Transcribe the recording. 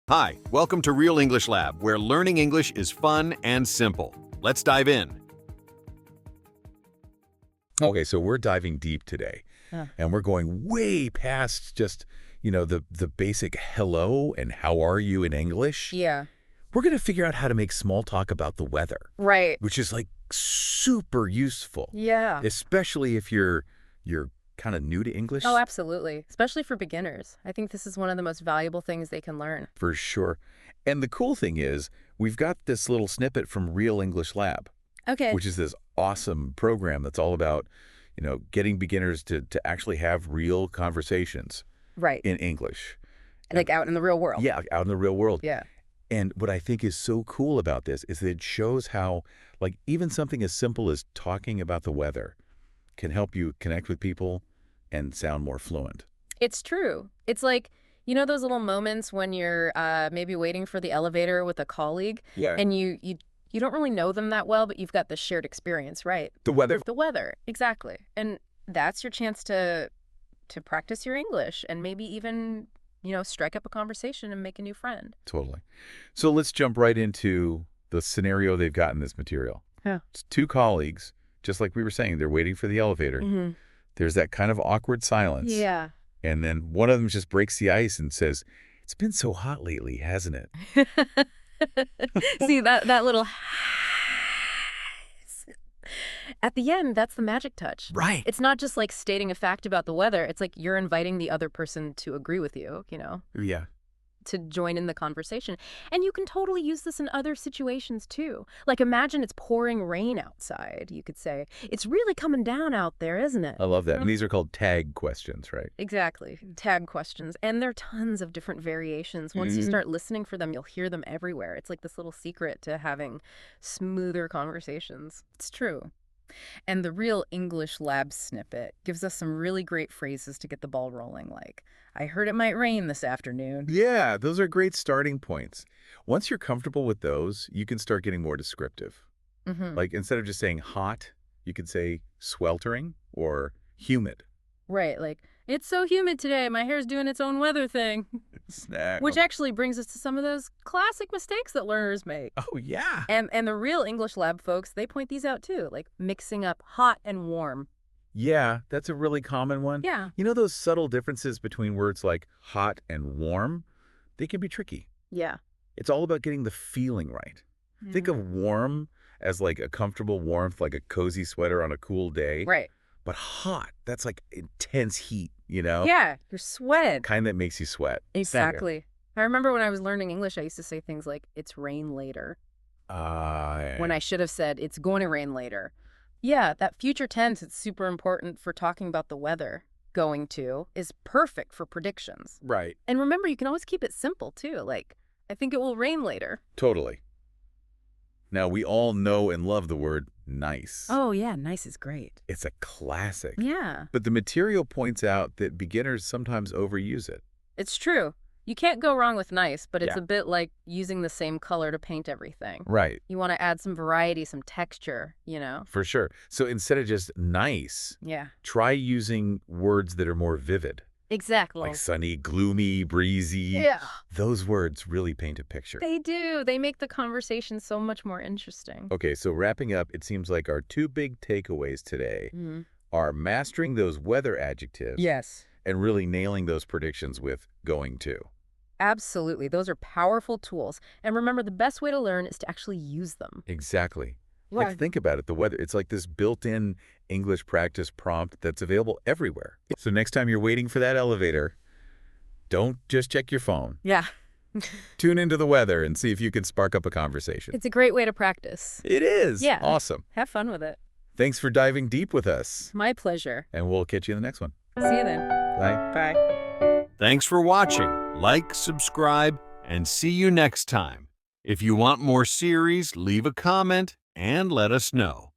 Hi, welcome to Real English Lab, where learning English is fun and simple. Let's dive in. Okay, so we're diving deep today, and we're going way past just, the basic hello and how are you in English. Yeah. We're going to figure out how to make small talk about the weather, Right. which is like super useful. Yeah. Especially if you're kind of new to English. Oh, absolutely. Especially for beginners. I think this is one of the most valuable things they can learn. For sure. And the cool thing is, we've got this little snippet from Real English Lab, Okay. which is this awesome program that's all about, getting beginners to actually have real conversations Right. in English. Like out in the real world. Yeah, out in the real world. Yeah. And what I think is so cool about this is that it shows how, like, even something as simple as talking about the weather can help you connect with people and sound more fluent. It's true. It's like, those little moments when you're maybe waiting for the elevator with a colleague Yeah. and you don't really know them that well, but you've got this shared experience, right? The weather. The weather. Exactly. And that's your chance to practice your English and maybe even, strike up a conversation and make a new friend. Totally. So let's jump right into the scenario they've got in this material. Yeah. It's two colleagues, just like we were saying, they're waiting for the elevator. Mm-hmm. There's that kind of awkward silence. Yeah. And then one of them just breaks the ice and says, "It's been so hot lately, hasn't it?" See, that little at the end, that's the magic touch. Right. It's not just like stating a fact about the weather. It's like you're inviting the other person to agree with you, Yeah. to join in the conversation. And you can totally use this in other situations too. Like imagine it's pouring rain outside. You could say, "It's really coming down out there, isn't it?" I love that. And these are called tag questions, right? Exactly. Tag questions. And there are tons of different variations. Once you start listening for them, you'll hear them everywhere. It's like this little secret to having smoother conversations. It's true. And the Real English Lab snippet gives us some really great phrases to get the ball rolling, like, "I heard it might rain this afternoon." Yeah, those are great starting points. Once you're comfortable with those, you can start getting more descriptive. Mm-hmm. Like instead of just saying hot, you could say sweltering or humid. Right, like, "It's so humid today, my hair's doing its own weather thing." Snack. Which actually brings us to some of those classic mistakes that learners make. Oh, yeah. And the Real English Lab folks, they point these out too, like mixing up hot and warm. Yeah, that's a really common one. Yeah. You know those subtle differences between words like hot and warm? They can be tricky. Yeah. It's all about getting the feeling right. Think of warm as like a comfortable warmth, like a cozy sweater on a cool day. Right. But hot, that's like intense heat, Yeah, you're sweating. Kind that makes you sweat. Exactly. I remember when I was learning English, I used to say things like, "It's rain later," when I should have said, "It's going to rain later." Yeah, that future tense, it's super important for talking about the weather. Going to is perfect for predictions. Right. And remember, you can always keep it simple too. Like, "I think it will rain later." Totally. Now, we all know and love the word nice. Oh, yeah, nice is great. It's a classic. Yeah, But the material points out that beginners sometimes overuse it. it's true. You can't go wrong with nice, but it's Yeah. a bit like using the same color to paint everything. Right. You want to add some variety, some texture, For sure. So instead of just nice, Yeah, try using words that are more vivid, exactly. like sunny, gloomy, breezy. Yeah, Those words really paint a picture. they do. They make the conversation so much more interesting. Okay, so wrapping up, it seems like our two big takeaways today Mhm. are mastering those weather adjectives Yes. and really nailing those predictions with going to. Absolutely. Those are powerful tools. And remember, the best way to learn is to actually use them. Exactly. Like, think about it. The weather, it's like this built-in English practice prompt that's available everywhere. So next time you're waiting for that elevator, don't just check your phone. Yeah. Tune into the weather and see if you can spark up a conversation. It's a great way to practice. It is. Yeah. Awesome. Have fun with it. Thanks for diving deep with us. My pleasure. And we'll catch you in the next one. See you then. Bye. Bye. Thanks for watching. Like, subscribe, and see you next time. If you want more series, leave a comment and let us know.